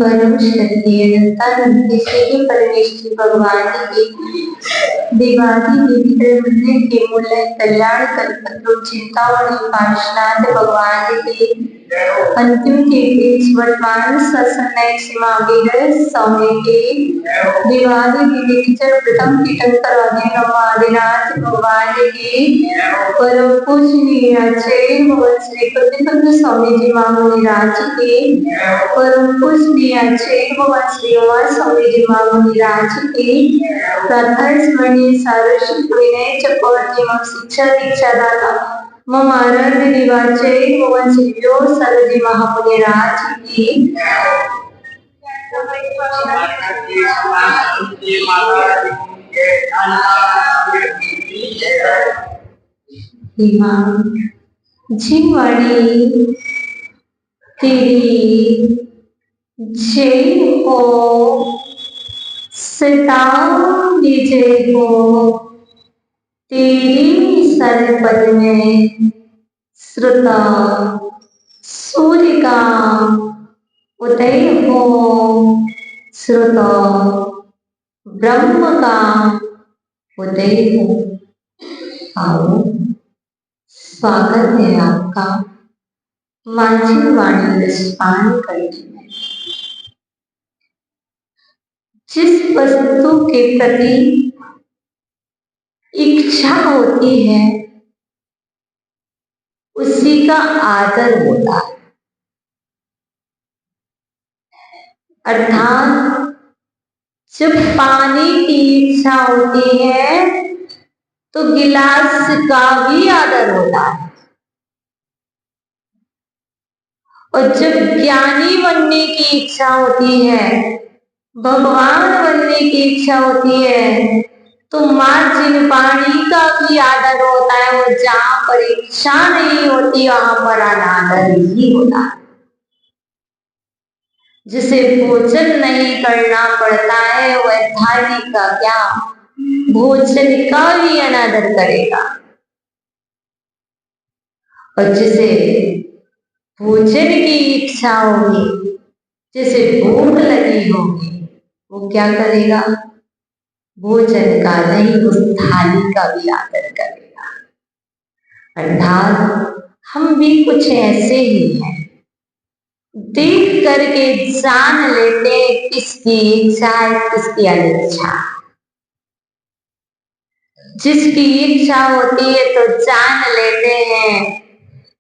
परम शक्ति परमेश्वरी भगवान की दिवाली देवी मंदिर के मूल्य कल्याण कल्पतरु चिंतामणि पार्श्वनाथ भगवान की अंतिम तीर्थ वर्तमान सत्संग सीमा स्वामी की दिवाली देवी प्रथम तीर्थंकर आदिनाथ भगवान की परम पूजनीय श्री प्रतिपन्न स्वामी जी महामुनिराज की परम पूजनीय भगवान श्री स्वामी जी महामुनिराज की प्रातः स्मरणीय सारस्वत विनय चक्रवर्ती शिक्षा दीक्षादाता मम आराध्य दिवाचे भगवान श्री सरजी महामुनिराज की जीवाणी तेरी जय हो सदा विजय हो तेरी सरपद में श्रुता सूर्य का उदय हो श्रुता ब्रह्म का उदय हो। आओ स्वागत है आपका मानसिक वाणी रसपान करने में। जिस वस्तु के प्रति इच्छा होती है उसी का आदर होता है। अर्थात जब पानी की इच्छा होती है तो गिलास का भी आदर होता है, और जब ज्ञानी बनने की इच्छा होती है, भगवान बनने की इच्छा होती है, तो माँ जिनवाणी का भी आदर होता है। वो जहाँ पर इच्छा नहीं होती वहां पर अनादर ही होता है। जिसे भोजन नहीं करना पड़ता है वह थाली का क्या भोजन का भी अनादर करेगा, और जिसे भोजन की इच्छा होगी, जिसे भूख लगी होगी, वो क्या करेगा? भोजन का नहीं उस थाली का भी आदर करेगा। अर्थात हम भी कुछ ऐसे ही हैं, देख करके जान लेते किसकी इच्छा है किसकी अनिच्छा। जिसकी इच्छा होती है तो जान लेते हैं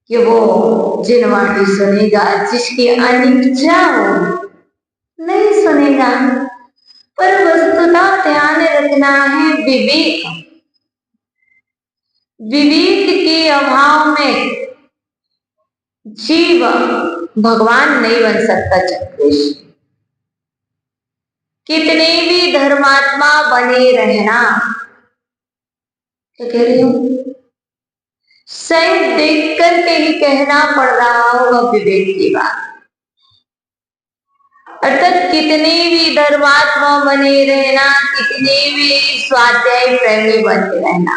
कि वो जिनवाणी सुनेगा, जिसकी अनिच्छा हो नहीं सुनेगा। पर वस्तुतः ध्यान रखना है विवेक, विवेक के अभाव में जीव भगवान नहीं बन सकता। चक्रेश कितने भी धर्मात्मा बने रहना, क्या कह रही हूं, शायद देख करके ही कहना पड़ रहा होगा विवेक की बात। अर्थात कितने भी धर्मात्मा बने रहना, कितने भी स्वाध्याय प्रेमी बने रहना,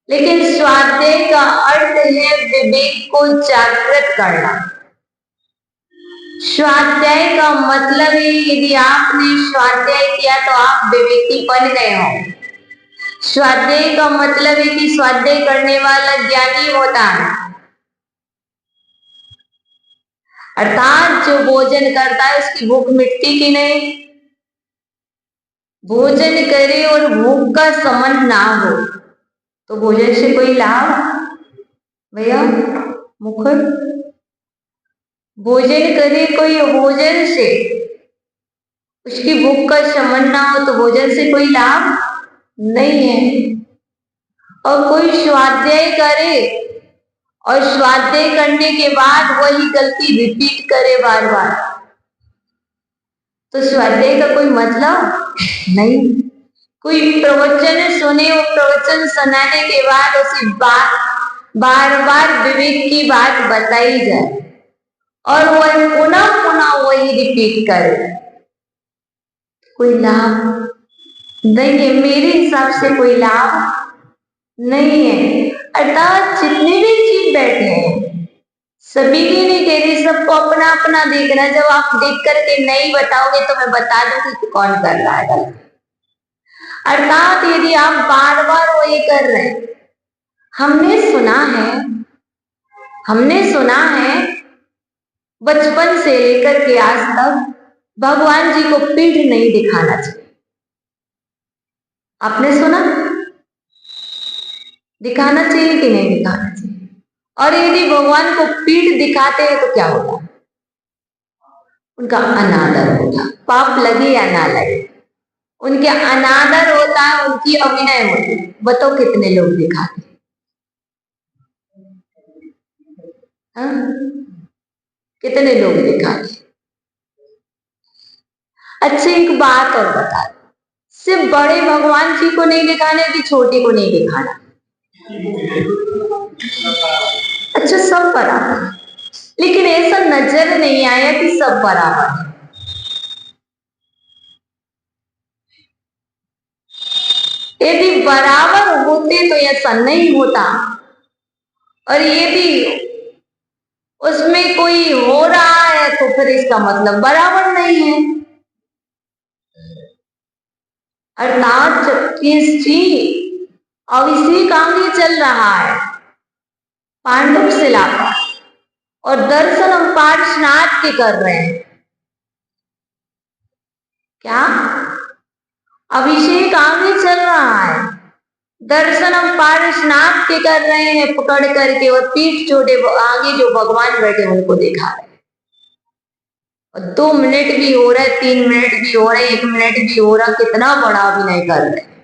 लेकिन स्वाध्याय का अर्थ है विवेक को जागृत करना। स्वाध्याय का मतलब है यदि आपने स्वाध्याय किया तो आप विवेकी बन गए हो। स्वाध्याय का मतलब है कि स्वाध्याय करने वाला ज्ञानी होता है, अर्थात जो भोजन करता है उसकी भूख मिटती कि नहीं। भोजन करे और भूख का संबंध ना हो तो भोजन से कोई लाभ भैया मुखर। भोजन करे कोई भोजन से उसकी भूख का संबंध ना हो तो भोजन से कोई लाभ नहीं है। और कोई स्वाध्याय करे और स्वाध्याय करने के बाद वही गलती रिपीट करे बार बार तो स्वाध्याय का कोई मतलब नहीं। कोई प्रवचन सुने और प्रवचन सुनाने के बाद उसी बात बार बार विवेक की बात बताई जाए और वह पुनः पुनः वही रिपीट करे, कोई लाभ नहीं है। मेरे हिसाब से कोई लाभ नहीं है। अर्थात जितने भी जीव बैठे हैं सभी की नहीं कह रही, सबको अपना अपना देखना। जब आप देख करके नहीं बताओगे तो मैं बता दूंगी कि कौन कर रहा है गलती। अर्थात यदि आप बार बार वही कर रहे हैं, हमने सुना है बचपन से लेकर के आज तक भगवान जी को पीठ नहीं दिखाना चाहिए। आपने सुना दिखाना चाहिए कि नहीं दिखाना चाहिए? और यदि भगवान को पीठ दिखाते हैं तो क्या होगा? उनका अनादर होगा, पाप लगे या ना लगे उनके अनादर होता है, उनकी अभिनय होती है। बताओ कितने लोग दिखाते हैं? कितने लोग दिखाते? अच्छा एक बात और बता दो, सिर्फ बड़े भगवान जी को नहीं दिखाने कि छोटे को नहीं दिखाना? अच्छा सब बराबर, लेकिन ऐसा नजर नहीं आया कि सब बराबर है। यदि बराबर होते तो ऐसा नहीं होता, और यदि उसमें कोई हो रहा है तो फिर इसका मतलब बराबर नहीं है। अर्थात जबकि अभिषेक आगे चल रहा है पांडव शिला पर और दर्शन हम पार्श्वनाथ के कर रहे हैं। क्या अभिषेक आगे चल रहा है, दर्शन हम पार्श्वनाथ के कर रहे हैं पकड़ करके, और पीठ छोड़े आगे जो भगवान बैठे उनको दिखा रहे हैं। और 2 मिनट भी हो रहा है, 3 मिनट भी हो रहे, 1 मिनट भी हो रहा, कितना बड़ा अभिनय कर रहे हैं।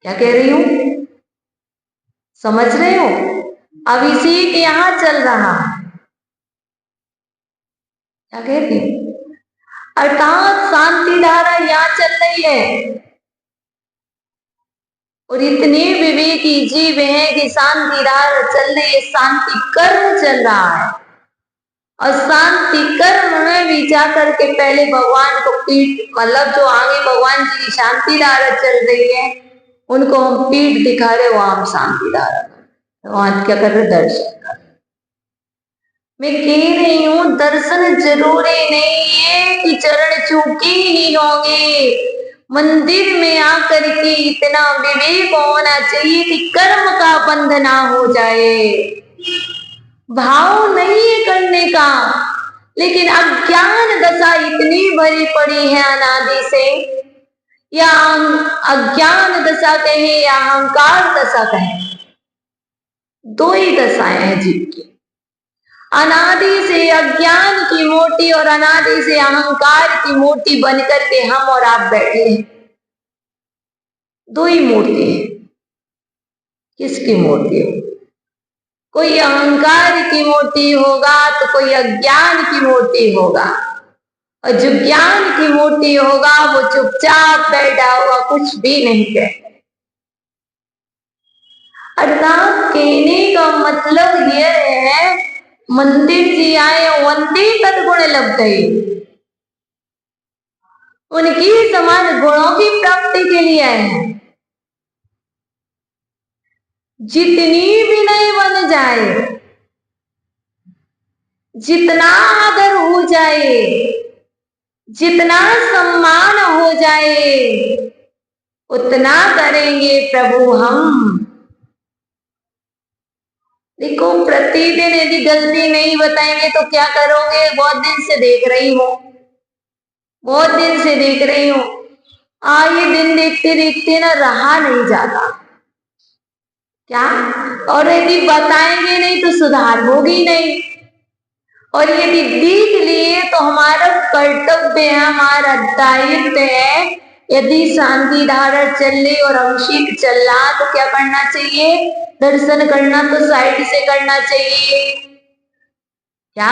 क्या कह रही हूं, समझ रहे हो? अभिषेक यहां चल रहा है। क्या कह रही हूं? अर्थात शांति धारा यहां चल रही है, और इतने विवेकी जीव हैं कि शांति धारा चल रही है, शांति कर्म चल रहा है। और शांति कर्म में भी जाकर के पहले भगवान को पीठ, मतलब जो आगे भगवान जी की शांति धारा चल रही है उनको हम पीठ दिखा रहे, वहां हम शांति धारा वहां क्या कर रहे, दर्शन कर। मैं कह रही हूं दर्शन जरूरी नहीं है कि चरण चूके ही होंगे। मंदिर में आकर के इतना विवेक होना चाहिए कि कर्म का बंध ना हो जाए। भाव नहीं है करने का, लेकिन अज्ञान दशा इतनी भरी पड़ी है अनादि से, या अज्ञान दशा कहें या अहंकार दशा कहें, 2 ही दशाएं हैं जीव की। अनादि से अज्ञान की मूर्ति और अनादि से अहंकार की मूर्ति बनकर के हम और आप बैठे हैं। 2 ही मूर्ति है। किसकी मूर्ति है? कोई अहंकार की मूर्ति होगा तो कोई अज्ञान की मूर्ति होगा, और जो ज्ञान की मूर्ति होगा वो चुपचाप बैठा हुआ कुछ भी नहीं कहता। अर्थात कहने का मतलब यह है मंदिर जी आए वंदे तत्गुण लग गई, उनकी समान गुणों की प्राप्ति के लिए आए हैं। जितनी भी नहीं बन जाए, जितना आदर हो जाए, जितना सम्मान हो जाए, उतना करेंगे प्रभु हम। देखो, प्रतिदिन यदि गलती नहीं बताएंगे तो क्या करोगे? बहुत दिन से देख रही हूं, बहुत दिन से देख रही हूं, ये दिन देखते देखते ना रहा नहीं जाता क्या? और यदि बताएंगे नहीं तो सुधार होगी नहीं, और यदि देख लिए तो हमारा कर्तव्य है, हमारा दायित्व है। यदि शांति धारा चल रही और अभिषेक चल रहा तो क्या करना चाहिए? दर्शन करना तो साइड से करना चाहिए। क्या?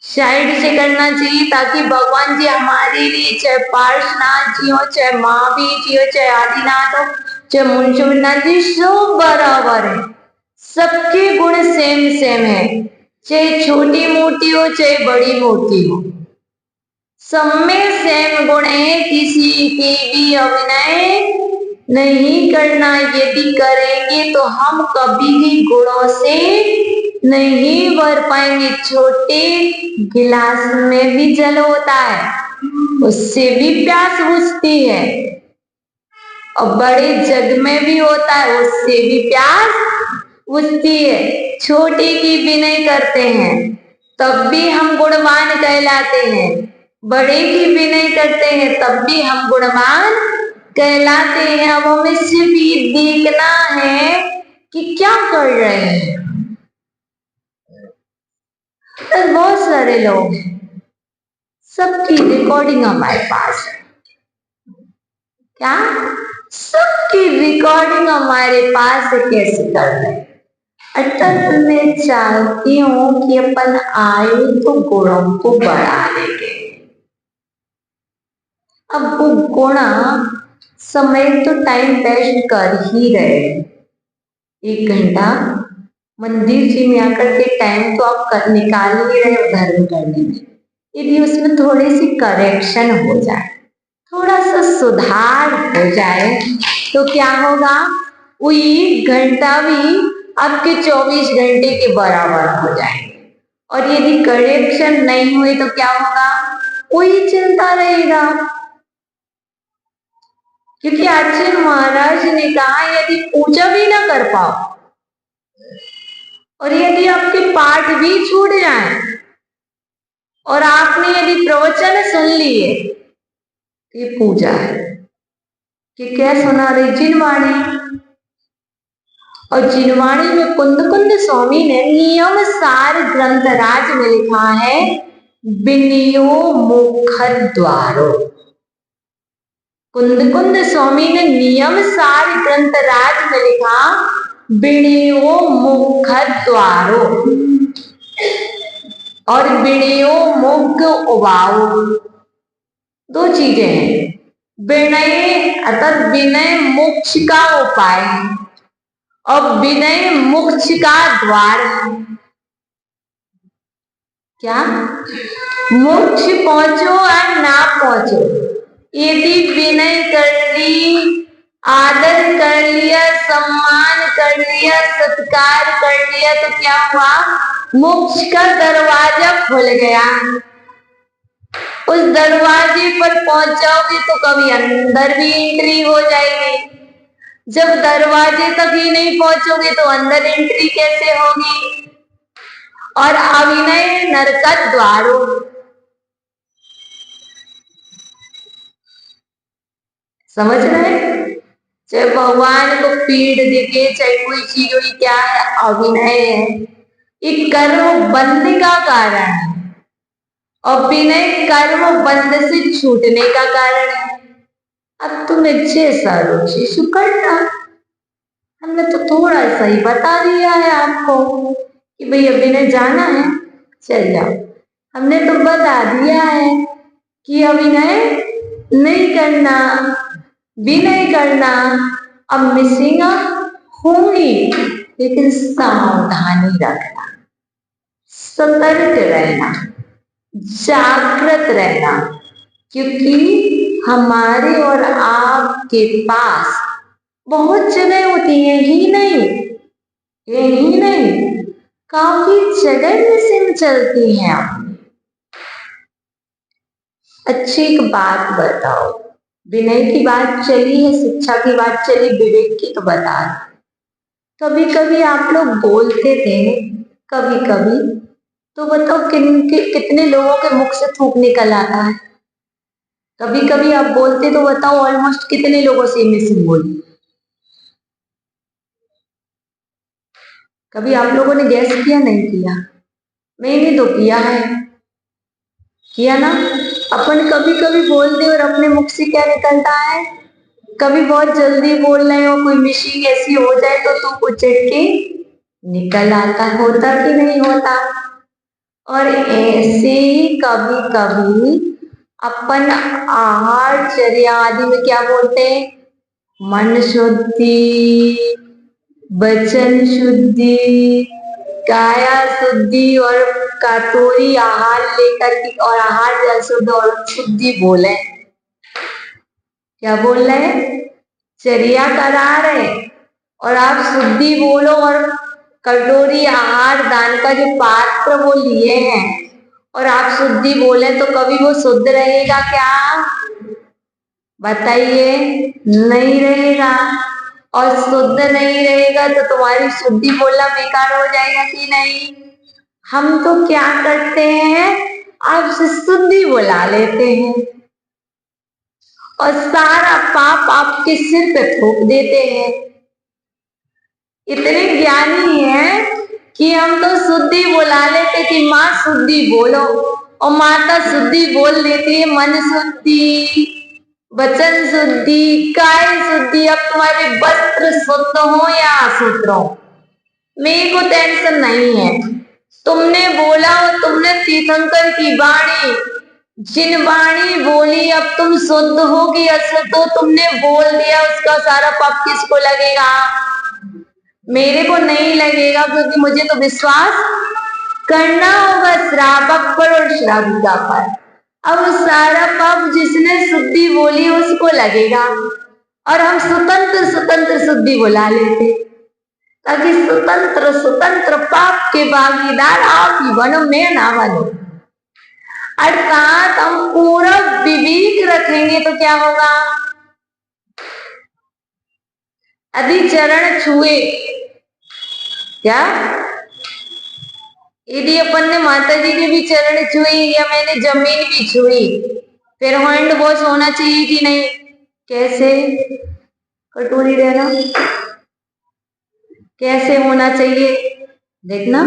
साइड से करना चाहिए, ताकि भगवान जी हमारे लिए, चाहे पार्श्वनाथ जी हो, चाहे महावीर जी हो, चाहे आदिनाथ हो, चाहे मुंशीनाथ जी, सब बराबर है, सबके गुण सेम सेम है, चाहे छोटी मूर्ति हो चाहे बड़ी मूर्ति हो, सब में सेम गुण है, किसी की भी अभिनय नहीं करना। यदि करेंगे तो हम कभी भी गुणों से नहीं भर पाएंगे। छोटे गिलास में भी जल होता है, उससे भी प्यास बुझती है, और बड़े जग में भी होता है, उससे भी प्यास बुझती है। छोटे की विनय करते हैं तब भी हम गुणवान कहलाते हैं, बड़े की विनय करते हैं तब भी हम गुणवान कहलाते हैं। अब हमें सिर्फ ये देखना है कि क्या कर रहे हैं। तो बहुत सारे लोग हैं, सबकी रिकॉर्डिंग हमारे पास है। क्या? सबकी रिकॉर्डिंग हमारे पास है, कैसे कर रहे हैं। अर्थात मैं चाहती हूं कि अपन आयु तो गुणों को बढ़ा देंगे। अब वो गुण समय तो टाइम वेस्ट कर ही रहे, 1 घंटा मंदिर जी में आकर के टाइम तो आप निकाल ही रहे हो धर्म करने में। यदि उसमें थोड़ी सी करेक्शन हो जाए, थोड़ा सा सुधार हो जाए तो क्या होगा? वो 1 घंटा भी आपके 24 घंटे के बराबर हो जाएंगे। और यदि करेक्शन नहीं हुई तो क्या होगा? वही चलता रहेगा। क्योंकि आचार्य महाराज ने कहा, यदि पूजा भी ना कर पाओ और यदि आपके पाठ भी छूट जाए और आपने यदि प्रवचन सुन लिए, ये पूजा है। कि क्या सुना रही? जिनवाणी। और जिनवाणी में कुंद स्वामी ने नियम सार ग्रंथराज में लिखा है, विनयो मुख द्वारो। कुंद स्वामी ने नियम सार ग्रंथराज में लिखा, विनयो मुख द्वारो और विनयो मुख उबाओ। 2 चीजें हैं। विनय अर्थात विनय मोक्ष का उपाय है, और विनय मोक्ष का द्वार है। क्या? मोक्ष पहुंचो या ना पहुंचो, यदि विनय कर ली, आदर कर लिया, सम्मान कर लिया, सत्कार कर लिया, तो क्या हुआ? मोक्ष का दरवाजा खुल गया। उस दरवाजे पर पहुंचाओगे तो कभी अंदर भी एंट्री हो जाएगी। जब दरवाजे तक ही नहीं पहुंचोगे तो अंदर एंट्री कैसे होगी? और अविनय नरक द्वारो। समझ रहे? चाहे भगवान को पीड़ दिखे, चाहे कोई चीज हुई, क्या है? अविनय है। एक कर्म बंद का कारण है, और विनय कर्म बंद से छूटने का कारण है। अब तुम्हें जैसा रुचि सो करना। हमने तो थोड़ा सा ही बता दिया है आपको कि भाई अभिनय जाना है, चल जाओ। हमने तो बता दिया है कि अभिनय नहीं करना, विनय करना। अब मिसिंग होंगी, लेकिन सावधानी रखना, सतर्क रहना, जागृत रहना, क्योंकि हमारे और आपके पास बहुत जगह होती है ही नहीं, ये ही नहीं। काफी जगह मिसिंग चलती हैं आप। अच्छी एक बात बताओ, विनय की बात चली है, शिक्षा की बात चली, विवेक की तो बता। कभी कभी आप लोग बोलते थे, कभी कभी तो बताओ कितने लोगों के मुख से थूक निकल आता है। कभी कभी आप बोलते तो बताओ ऑलमोस्ट कितने लोगों से मिसिंग बोली। कभी आप लोगों ने गैस किया? नहीं किया? मैंने तो किया है, किया ना। अपन कभी कभी बोलते और अपने मुख से क्या निकलता है, कभी बहुत जल्दी बोल रहे हो, कोई मिशिंग ऐसी हो जाए तो तू कुछ के निकल आता, होता कि नहीं होता। और ऐसे ही कभी कभी अपन आहार चर्या आदि में क्या बोलते हैं, मन शुद्धि, वचन शुद्धि, काया शुद्धि और कटोरी आहार लेकर के और आहार जल शुद्ध और शुद्धि बोले। क्या बोल रहे हैं? चर्या करा रहे और आप शुद्धि बोलो, और कटोरी आहार दान का जो पात्र वो लिए हैं और आप शुद्धि बोले, तो कभी वो शुद्ध रहेगा क्या? बताइए, नहीं रहेगा। और शुद्ध नहीं रहेगा तो तुम्हारी शुद्धि बोलना बेकार हो जाएगा कि नहीं। हम तो क्या करते हैं, आपसे शुद्धि बुला लेते हैं और सारा पाप आपके सिर पे थोप देते हैं। इतने ज्ञानी हैं कि हम तो शुद्धि बुला लेते कि माँ शुद्धि बोलो, और माता शुद्धि बोल देती है, मन शुद्धि, वचन शुद्धि, काय शुद्धि। अब तुम्हारे वस्त्र शुद्ध हो या अशुद्ध हो, मेरे को टेंशन नहीं है। तुमने बोला और तुमने तीर्थंकर की वाणी, जिन वाणी बोली, अब तुम शुद्ध हो कि अशुद्ध हो, तुमने बोल दिया, उसका सारा पाप किसको लगेगा? मेरे को नहीं लगेगा, क्योंकि मुझे तो विश्वास करना होगा श्रावक पर और श्राविका पर। अब सारा पाप जिसने शुद्धि बोली उसको लगेगा, और हम स्वतंत्र स्वतंत्र शुद्धि बुला लेते, ताकि स्वतंत्र स्वतंत्र पाप के भागीदार आप ही बनो, मैं ना बनो। अर्थात हम पूरा विवेक रखेंगे तो क्या होगा, यदि चरण छुए, क्या यदि अपन ने माता जी के भी चरण छुई या मैंने जमीन भी छुई, फिर हैंड वॉश होना चाहिए कि नहीं? कैसे? कटोरी रहना कैसे होना चाहिए, देखना।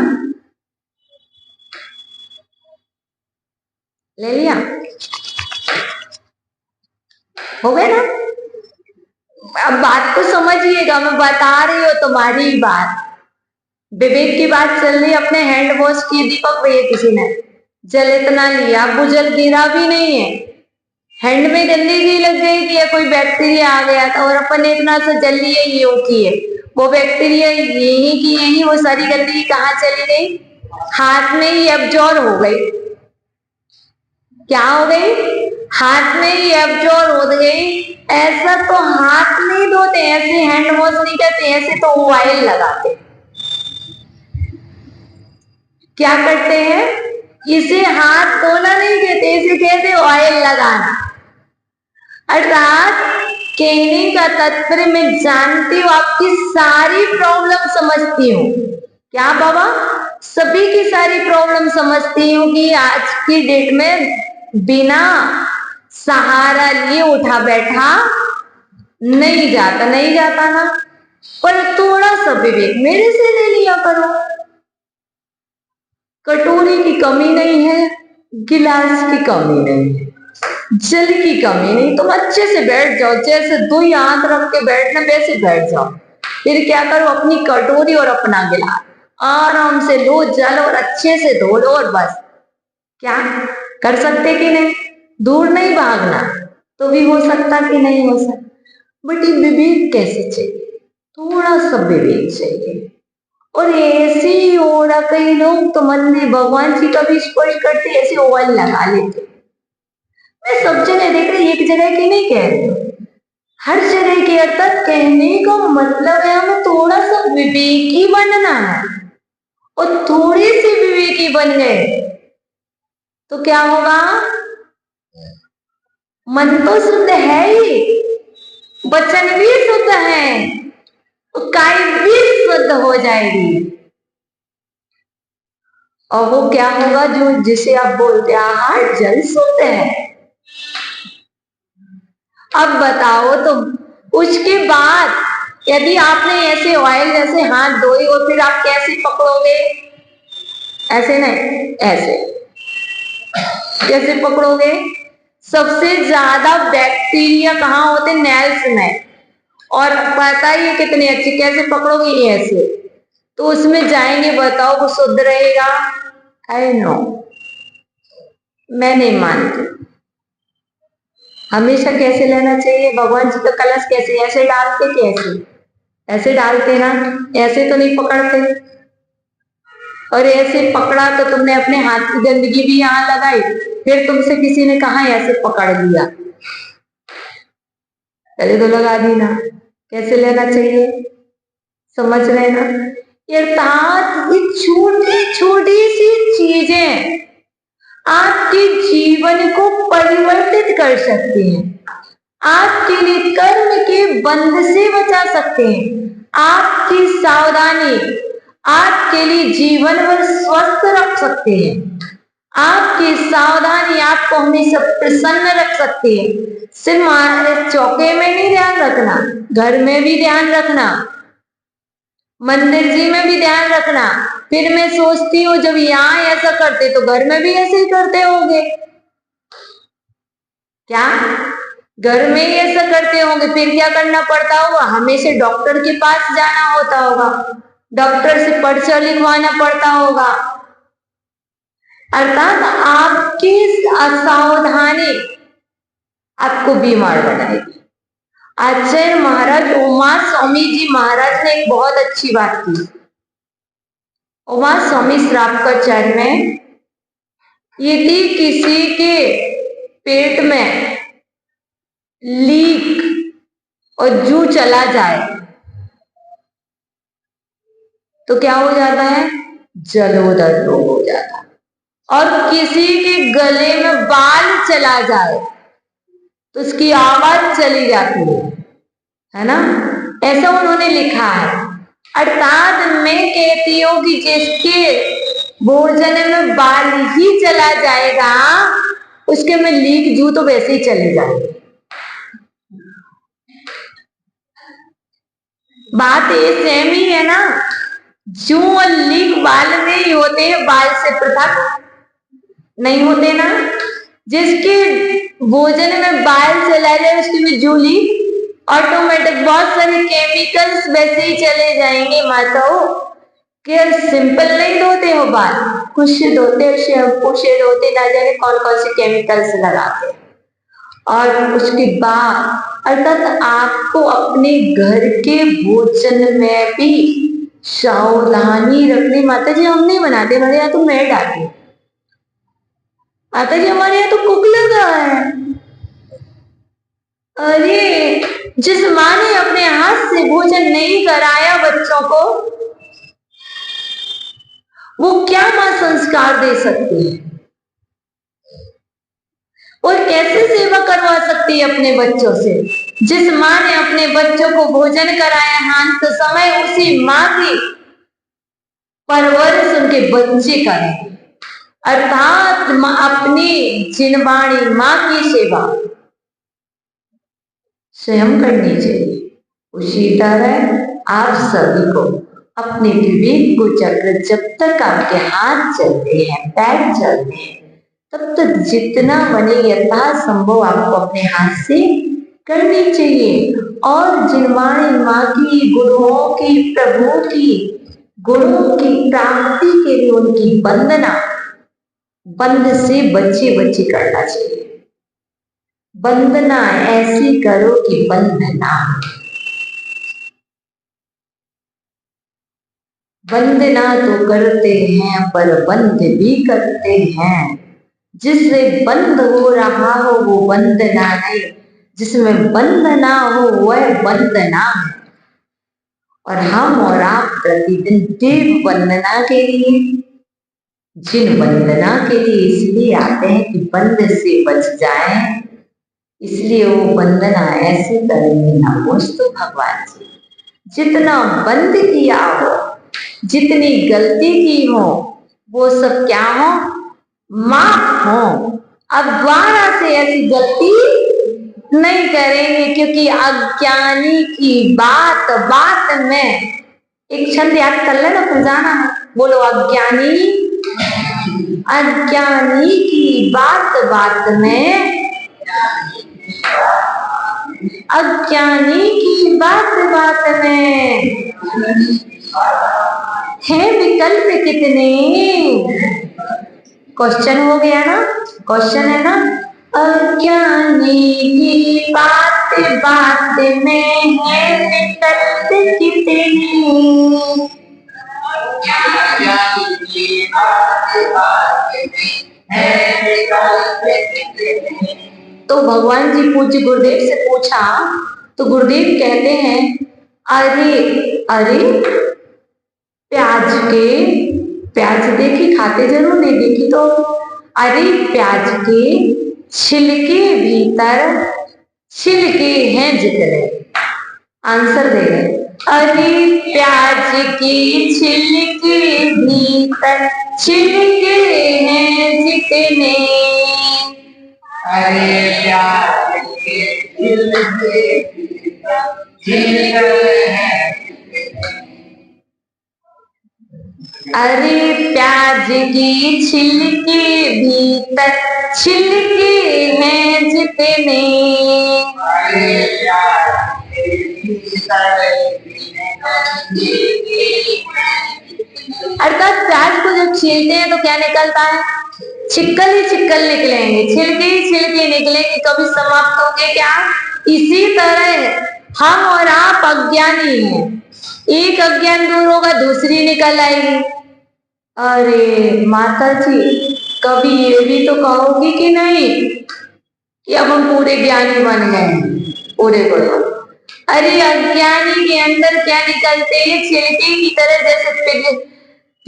ले लिया, हो गया ना। अब बात को समझिएगा, मैं बता रही हूँ तुम्हारी बात, विवेक की बात चल रही। अपने हैंड वॉश की, दीपक भैया किसी ने जल इतना लिया, वो जल गिरा भी नहीं है, हैंड में गंदगी लग गई थी या कोई बैक्टीरिया आ गया था, और अपन ने इतना सा जल लिया, ये होती है वो बैक्टीरिया यही की यही, वो सारी गंदगी कहाँ चली गई? हाथ में ही एब्जॉर्ब हो गई। क्या हो गई? हाथ में ही एब्जॉर्ब हो गई। ऐसा तो हाथ नहीं धोते, ऐसे हैंड वॉश नहीं करते, ऐसे तो ऑयल लगाते। क्या करते हैं? इसे हाथ धोना नहीं कहते, इसे कहते ऑयल लगाना। अर्थात कहने का तात्पर्य, मैं जानती हूँ आपकी सारी प्रॉब्लम समझती हूँ। क्या बाबा? सभी की सारी प्रॉब्लम समझती हूँ कि आज की डेट में बिना सहारा लिए उठा बैठा नहीं जाता, नहीं जाता ना। पर थोड़ा सा विवेक मेरे से ले लिया करो। कटोरी की कमी नहीं है, गिलास की कमी नहीं है, जल की कमी नहीं, तुम अच्छे से बैठ जाओ, जैसे दो ही हाथ रख के बैठना वैसे बैठ जाओ। फिर क्या करो, अपनी कटोरी और अपना गिलास आराम से लो जल और अच्छे से धो लो, और बस। क्या कर सकते कि नहीं? दूर नहीं भागना, तो भी हो सकता कि नहीं हो सकता। बट ये विवेक कैसे चाहिए? थोड़ा सा विवेक चाहिए। और ऐसे ही हो रहा, कई लोग तो मन में भगवान जी का भी स्पर्श करते, ऐसे ऑयल लगा लेते। मैं सब जगह देख रही, एक जगह की नहीं कह रही हूँ, हर जगह के। अर्थात कहने का मतलब है हमें थोड़ा सा विवेकी बनना है, और थोड़े से विवेकी बन गए तो क्या होगा? मन तो शुद्ध है ही, वचन भी शुद्ध है, तो काय भी शुद्ध हो जाएगी। और वो क्या होगा? जो जिसे आप बोलते आहार जल शुद्ध है। अब बताओ तुम, उसके बाद यदि आपने ऐसे ऑयल जैसे हाथ धोए और फिर आप कैसे पकड़ोगे? ऐसे नहीं, ऐसे कैसे पकड़ोगे? सबसे ज्यादा बैक्टीरिया कहाँ होते? नेल्स में। और पता ही है कितने अच्छे, कैसे पकड़ोगे? ऐसे। तो उसमें जाएंगे, बताओ वो शुद्ध रहेगा? आई नो, मैं नहीं मानती। हमेशा कैसे लेना चाहिए? भगवान जी का कलश कैसे? ऐसे डालते? कैसे ऐसे डालते ना, ऐसे तो नहीं पकड़ते। और ऐसे पकड़ा तो तुमने अपने हाथ की गंदगी भी यहाँ लगाई, फिर तुमसे किसी ने कहा ऐसे पकड़ लिया, पहले तो लगा दी ना। कैसे लेना चाहिए? समझ रहे ना? अर्थात ये छोटी छोटी सी चीजें आपके जीवन को परिवर्तित कर सकती हैं, आपके लिए कर्म के बंध से बचा सकते हैं। आपकी सावधानी आपके लिए जीवन भर स्वस्थ रख सकते हैं। आपकी सावधानी आपको हमेशा प्रसन्न रख सकती है। सिर्फ हमारे चौके में नहीं ध्यान रखना, घर में भी ध्यान रखना, मंदिर जी में भी ध्यान रखना। फिर मैं सोचती हूँ जब यहाँ ऐसा करते तो घर में भी ऐसे ही करते होंगे क्या? घर में ही ऐसा करते होंगे, फिर क्या करना पड़ता होगा? हमेशा डॉक्टर के पास जाना होता होगा, डॉक्टर से पर्चा लिखवाना पड़ता होगा। अर्थात आपकी असावधानी आपको बीमार बनाएगी। आचार्य महाराज उमा स्वामी जी महाराज ने एक बहुत अच्छी बात की। उमा स्वामी श्रावकाचार्य में, यदि किसी के पेट में लीक और जू चला जाए तो क्या हो जाता है? जलोदर रोग हो जाता है। और किसी के गले में बाल चला जाए तो उसकी आवाज चली जाती है ना? ऐसा उन्होंने लिखा है। अर्थात मैं कहती हूं कि जिसके भोजन में बाल ही चला जाएगा उसके में लीक जू तो वैसे ही चले जाएंगे। बात ये सेम ही है ना? जू और लीक बाल में ही होते हैं, बाल से पृथक नहीं होते ना। जिसके भोजन में बाल चला जाए उसके में जू लीक ऑटोमेटिक, बहुत सारे केमिकल्स वैसे ही चले जाएंगे। माताओं क्या सिंपल नहीं धोते हो बाल, कुछ धोते हो, शैम्पू से धोते, ना जाने कौन कौन से केमिकल्स लगाते। और उसके बाद अर्थात आपको अपने घर के भोजन में भी सावधानी रखनी। माता जी हम नहीं बनाते, हमारे यहाँ तो मैं डालती। माता जी हमारे यहाँ तो कुक लगा है। अरे जिस माँ ने अपने हाथ से भोजन नहीं कराया बच्चों को, वो क्या माँ संस्कार दे सकती है? और कैसे सेवा करवा सकती है अपने बच्चों से? जिस माँ ने अपने बच्चों को भोजन कराया शांत समय, उसी माँ की परवरिश उनके बच्चे करेंगे। अर्थात अपनी जिनवाणी माँ की सेवा स्वयं करनी चाहिए। उसी तरह आप सभी को अपने विवेक को चक्र जब तक आपके हाथ चलते हैं, पैर चलते हैं, तब तक जितना बने यथासंभव आपको अपने हाथ से करनी चाहिए। और जिनवाणी माँ की, गुरुओं की, प्रभु की गुणों की प्राप्ति के लिए उनकी वंदना बंद से बच्चे बच्चे करना चाहिए। वंदना ऐसी करो कि बंधना। वंदना तो करते हैं पर बंद भी करते हैं। जिससे बंद हो रहा हो वो वंदना नहीं, जिसमें बंद ना हो वह वंदना है। और हम और आप प्रतिदिन देव वंदना के लिए, जिन वंदना के लिए इसलिए आते हैं कि बंद से बच जाए, इसलिए वो वंदना ऐसे करेंगे ना तो भगवान जी जितना बंद किया हो, जितनी गलती की हो, वो सब क्या हो, माफ हो। अब दोबारा से ऐसी गलती नहीं करेंगे, क्योंकि अज्ञानी की बात बात में, एक छंद याद कर लेना फिर जाना। बोलो, अज्ञानी अज्ञानी की बात बात में, अज्ञानी की बात बात में है विकल्प कितने। क्वेश्चन हो गया ना, क्वेश्चन है ना, अज्ञानी की बात बात में है विकल्प कितने। तो भगवान जी पूज्य गुरुदेव से पूछा, तो गुरुदेव कहते हैं, अरे अरे प्याज देखी, खाते जरूर नहीं, देखी तो, अरे प्याज के छिलके भीतर छिलके हैं जितने। आंसर दे रहे, अरे प्याज के छिलके भीतर छिलके हैं जितने। अरे प्याज के छिलके अरे प्याज की छिलके भीतर छिलके हैं जितने। अर्थात प्याज को जब छीलते हैं तो क्या निकलता है, छिक्कल ही छिक्कल निकलेंगे, छिलके ही छिलके निकलेंगे, कभी समाप्त होंगे क्या। इसी तरह हम और आप अज्ञानी हैं, एक अज्ञान दूर होगा दूसरी निकल आएगी। अरे माता जी, कभी ये भी तो कहोगी कि नहीं कि अब हम पूरे ज्ञानी बन गए, पूरे बोलो। अरे अज्ञानी के अंदर क्या निकलते हैं, छिलके की तरह, जैसे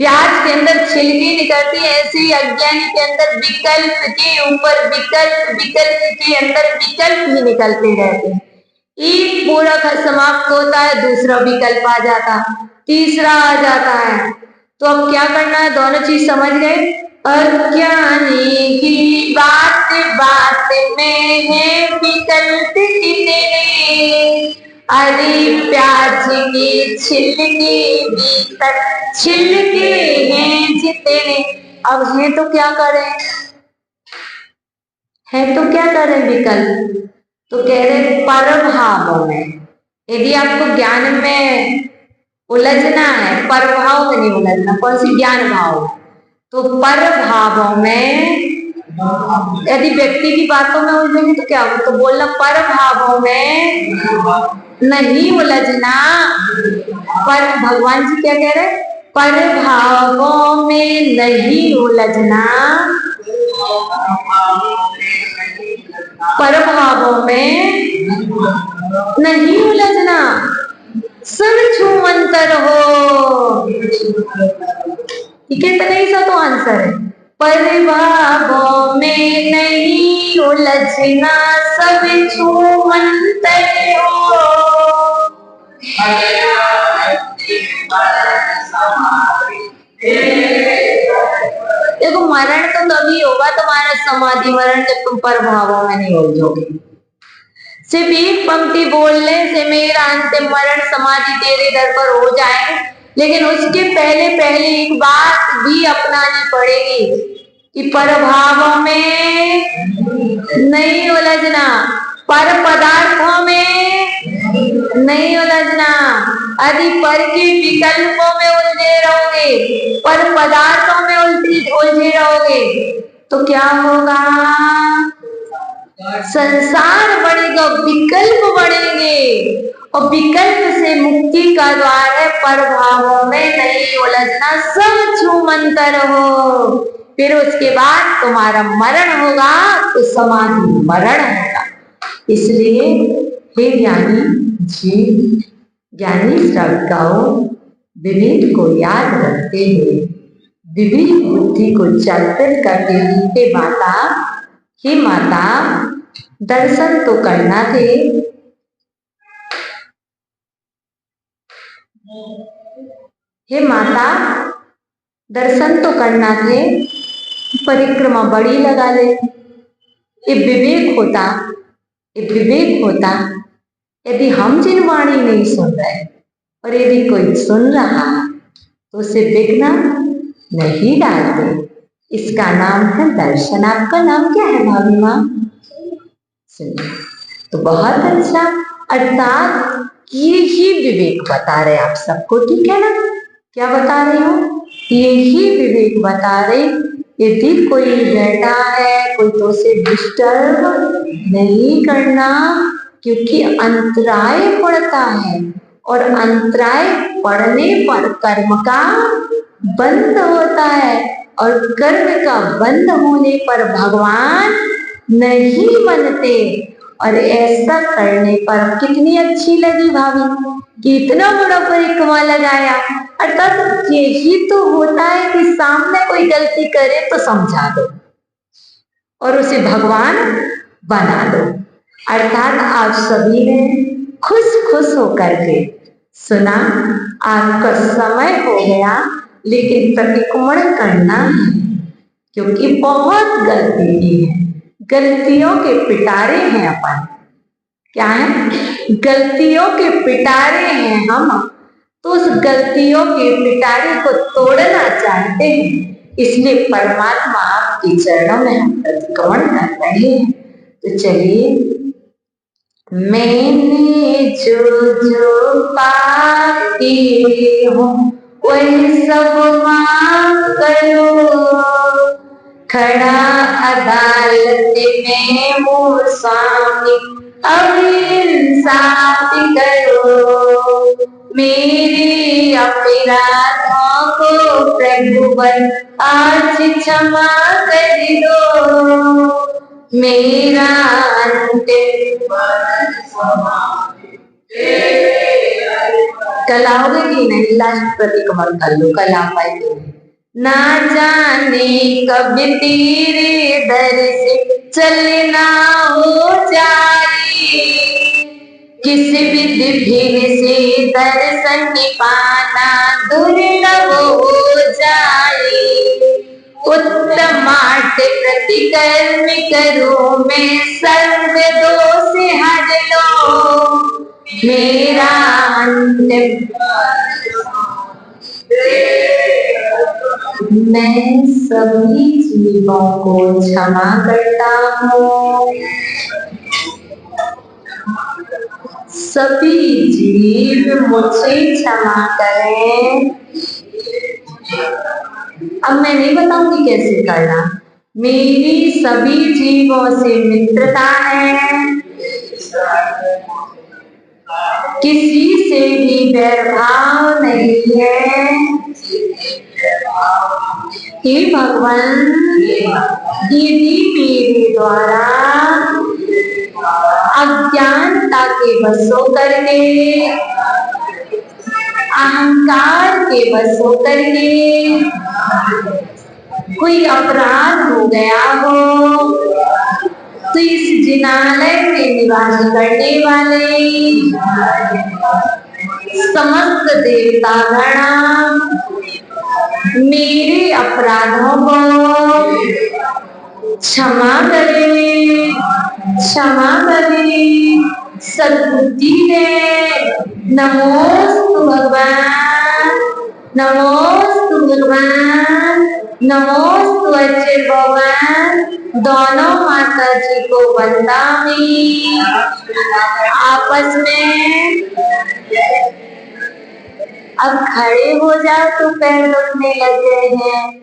प्याज के अंदर छिलके निकलती है, ऐसे ही अज्ञानी के अंदर विकल्प के ऊपर विकल्प, विकल्प के अंदर विकल्प ही निकलते रहते हैं। एक पूरा समाप्त होता है, दूसरा विकल्प आ जाता, तीसरा आ जाता है। तो अब क्या करना है, दोनों चीज समझ गए। अज्ञानी की बात बात में है विकल्प कितने। अरे प्याज के छिलके भीतर छिलके हैं जितने। अब है तो क्या करें, है तो क्या करें विकल्प। तो कह रहे पर भावों में, यदि आपको ज्ञान में उलझना है, पर भाव में नहीं उलझना, कौन सी ज्ञान भाव, तो पर भावों में, यदि व्यक्ति की बातों में उलझेंगे तो क्या हो, तो बोलना पर भावों में नहीं उलझना। पर भगवान जी क्या कह रहे, पर भावों में नहीं उलझना, पर भावों में नहीं उलझना, सब छूमंतर हो। ठीक है, तो नहीं सा तो आंसर है, पर भावों में नहीं उलझना, सब छूमंतर हो। देखो, मरण तो तभी होगा तुम्हारा समाधि मरण जब तुम पर भावों में नहीं उलझोगे। सिर्फ एक पंक्ति बोलने से मेरा अंतिम मरण समाधि तेरे दर पर हो जाए, लेकिन उसके पहले पहले एक बात भी अपनानी पड़ेगी कि पर भावों में नहीं उलझना, पर पदार्थों में नहीं उलझना। यदि पर के विकल्पों में उलझे रहोगे, पर पदार्थों में उलझे रहोगे तो क्या होगा, संसार बढ़ेगा, विकल्प बढ़ेंगे, और विकल्प से मुक्ति का द्वार है पर भावों में नहीं उलझना, सब छूमंतर हो। फिर उसके बाद तुम्हारा मरण होगा तो समाधि मरण होगा। इसलिए हे ज्ञानी जी, ज्ञानी श्रद्धाओं विवेक को याद रखते हुए विवेक बुद्धि को चलकर करते हे माता दर्शन तो करना थे। हे माता दर्शन तो करना थे, परिक्रमा बड़ी लगा ले। ये विवेक होता यदि हम जिन वाणी नहीं सुन रहे और यदि कोई सुन रहा तो उसे विघ्न नहीं डालते। इसका नाम है दर्शन। आपका नाम क्या है भाभी माँ? सुनिए तो बहुत अच्छा, अर्थात ये ही विवेक बता रहे आप सबको, ठीक है ना? क्या बता रही हूँ? ये ही विवेक बता रहे। यदि कोई बैठा है कोई तो उसे डिस्टर्ब नहीं करना, क्योंकि अंतराय पड़ता है और अंतराय पड़ने पर कर्म का बंद होता है और कर्म का बंद होने पर भगवान नहीं बनते। और ऐसा करने पर कितनी अच्छी लगी भाभी कि इतना बड़ा परिक्रमा लगाया। अर्थात यही तो होता है कि सामने कोई गलती करे तो समझा दो और उसे भगवान बना दो। अर्थात आप सभी ने खुश होकर के सुना। आपका समय हो गया लेकिन प्रतिक्रमण करना है, क्योंकि बहुत गलती की है। गलतियों के पिटारे हैं अपन। क्या है? गलतियों के पिटारे हैं हम, तो उस गलतियों के पिटारे को तोड़ना चाहते हैं। इसलिए परमात्मा आपके चरणों में हम प्रतिक्रमण कर रहे हैं। तो चलिए, मैंने जो पाप किए हो वही सब माफ करो। खड़ा अदालत में वो स्वामी अब इंसाफ करो। मेरे अपराधों को प्रभुवर आज क्षमा कर दो। मेरा कल आओगे कि नहीं? लास्ट प्रतिक्रमण कर लो, कल आ पाएंगे। ना जाने कब तेरे दर से चलना हो जाए, किस विधि फिर से दर्शन पाना दुर्लभ हो जाए। उत्तमार्थ प्रतिकर्म करो मैं सर्व दोष हर लो। मेरा अंतिम मैं सभी जीवों को क्षमा करता हूँ। सभी जीव मुझे क्षमा करें। अब मैं नहीं बताऊंगी कैसे करना। मेरी सभी जीवों से मित्रता है, किसी से भी वैरभाव नहीं है। हे भगवान, यदि मेरे द्वारा अज्ञानता के वश होकर के, अहंकार के वश होकर के कोई अपराध हो गया हो, तो इस जिनालय में निवास करने वाले समस्त देवता गण मेरे अपराधों को क्षमा करें, क्षमा करें, सद्बुद्धि दें। नमोस्तु भगवान, नमोस्तु भगवान, नमोस्तु अच्युत भगवान। दोनों माता जी को वंदना आपस में। अब खड़े हो जाओ तो पैर दुखने लगे हैं।